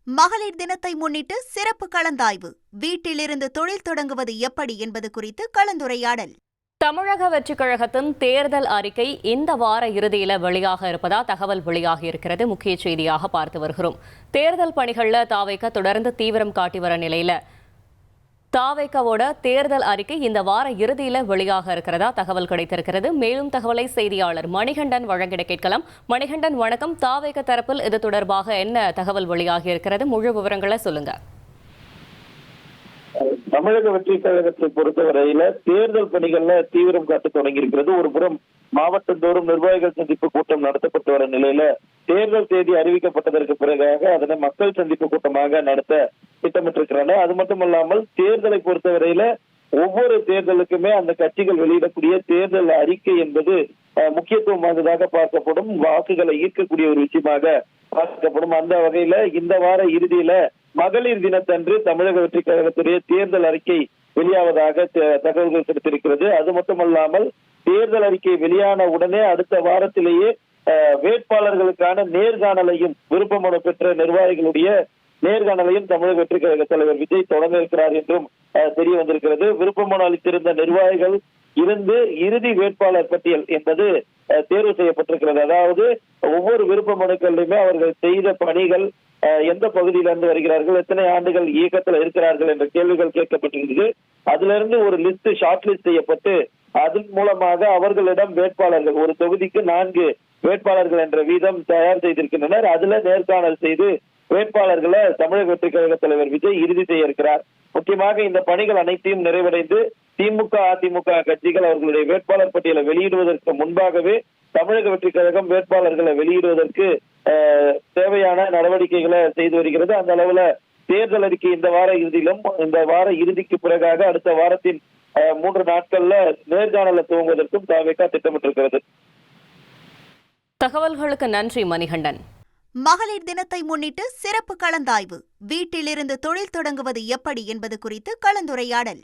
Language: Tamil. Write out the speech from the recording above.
மகளிர் தினத்தை முன்னிட்டு சிறப்பு கலந்தாய்வு. வீட்டிலிருந்து தொழில் தொடங்குவது எப்படி என்பது குறித்து கலந்துரையாடல். தமிழக வெற்றிக் கழகத்தின் தேர்தல் அறிக்கை இந்த வார இறுதியில வெளியாக இருப்பதா தகவல் வெளியாகி இருக்கிறது. முக்கிய செய்தியாக பார்த்து வருகிறோம். தேர்தல் பணிகள்ல தாவேக தொடர்ந்து தீவிரம் காட்டி வர நிலையில தாவேகவோட தேர்தல் அறிக்கை இந்த வார இறுதியில வெளியாக இருக்கிறதா தகவல் கிடைத்திருக்கிறது. மேலும் தகவலை செய்தியாளர் மணிகண்டன் வழங்கிட கேட்கலாம். மணிகண்டன் வணக்கம். தாவேக தரப்பில் இது தொடர்பாக என்ன தகவல் வெளியாகி இருக்கிறது? முழு விவரங்களை சொல்லுங்க. தமிழக வெற்றிக் கழகத்தை பொறுத்தவரையில தேர்தல் பணிகள்ல தீவிரம் காட்ட தொடங்கி இருக்கிறது. ஒரு புறம் மாவட்டந்தோறும் நிர்வாகிகள் சந்திப்பு கூட்டம் நடத்தப்பட்டு வர நிலையில தேர்தல் தேதி அறிவிக்கப்பட்டதற்கு பிறகாக அதனை மக்கள் சந்திப்பு கூட்டமாக நடத்த திட்டமிட்டிருக்கிறாங்க. அது மட்டுமல்லாமல் தேர்தலை பொறுத்தவரையில ஒவ்வொரு தேர்தலுக்குமே அந்த கட்சிகள் வெளியிடக்கூடிய தேர்தல் அறிக்கை என்பது முக்கியத்துவம் வாய்ந்ததாக பார்க்கப்படும். வாக்குகளை ஈர்க்கக்கூடிய ஒரு விஷயமாக பார்க்கப்படும். அந்த வகையில இந்த வார இறுதியில மகளிர் தினத்தன்று தமிழக வெற்றிக் கழகத்துடைய தேர்தல் அறிக்கை வெளியாவதாக தகவல்கள் கிடைத்திருக்கிறது. அது மட்டுமல்லாமல் தேர்தல் அறிக்கை வெளியான உடனே அடுத்த வாரத்திலேயே வேட்பாளர்களுக்கான நேர்காணலையும் விருப்பமனு பெற்ற நிர்வாகிகளுடைய நேர்காணலையும் தமிழக வெற்றிக் கழக தலைவர் விஜய் தொடங்க இருக்கிறார் என்றும் தெரிய வந்திருக்கிறது. விருப்பமனு அளித்திருந்த நிர்வாகிகள் இருந்து இறுதி வேட்பாளர் பட்டியல் என்பது தேர்வு செய்யப்பட்டிருக்கிறது. அதாவது ஒவ்வொரு விருப்ப மனுக்களிலுமே அவர்கள் செய்த பணிகள், எந்த பகுதியிலிருந்து வருகிறார்கள், எத்தனை ஆண்டுகள் இயக்கத்தில் இருக்கிறார்கள் என்ற கேள்விகள் கேட்கப்பட்டிருக்கிறது. அதுல இருந்து ஒரு லிஸ்ட் ஷார்ட் லிஸ்ட் செய்யப்பட்டு அதன் மூலமாக அவர்களிடம் வேட்பாளர்கள் ஒரு தொகுதிக்கு 4 வேட்பாளர்கள் என்ற வீதம் தயார் செய்திருக்கின்றனர். அதுல நேர்காணல் செய்து வேட்பாளர்களை தமிழக வெற்றிக் கழக தலைவர் விஜய் இறுதி செய்ய இருக்கிறார். முக்கியமாக இந்த பணிகள் அனைத்தையும் நிறைவடைந்து திமுக அதிமுக கட்சிகள் அவர்களுடைய வேட்பாளர் பட்டியலை வெளியிடுவதற்கு முன்பாகவே தமிழக வெற்றிக் கழகம் வேட்பாளர்களை வெளியிடுவதற்கு தேவையான நடவடிக்கைகளை செய்து வருகிறது. அந்த அளவுல தேர்தல் அறிக்கை இந்த வார இறுதியிலும் இந்த வார இறுதிக்கு பிறகாக அடுத்த வாரத்தின் 3 நாட்கள்ல நேர்காணல துவங்குவதற்கும் தாவேகா திட்டமிட்டிருக்கிறது. தகவல்களுக்கு நன்றி மணிகண்டன். மகளிர் தினத்தை முன்னிட்டு சிறப்பு கலந்தாய்வு. வீட்டிலிருந்து தொழில் தொடங்குவது எப்படி என்பது குறித்து கலந்துரையாடல்.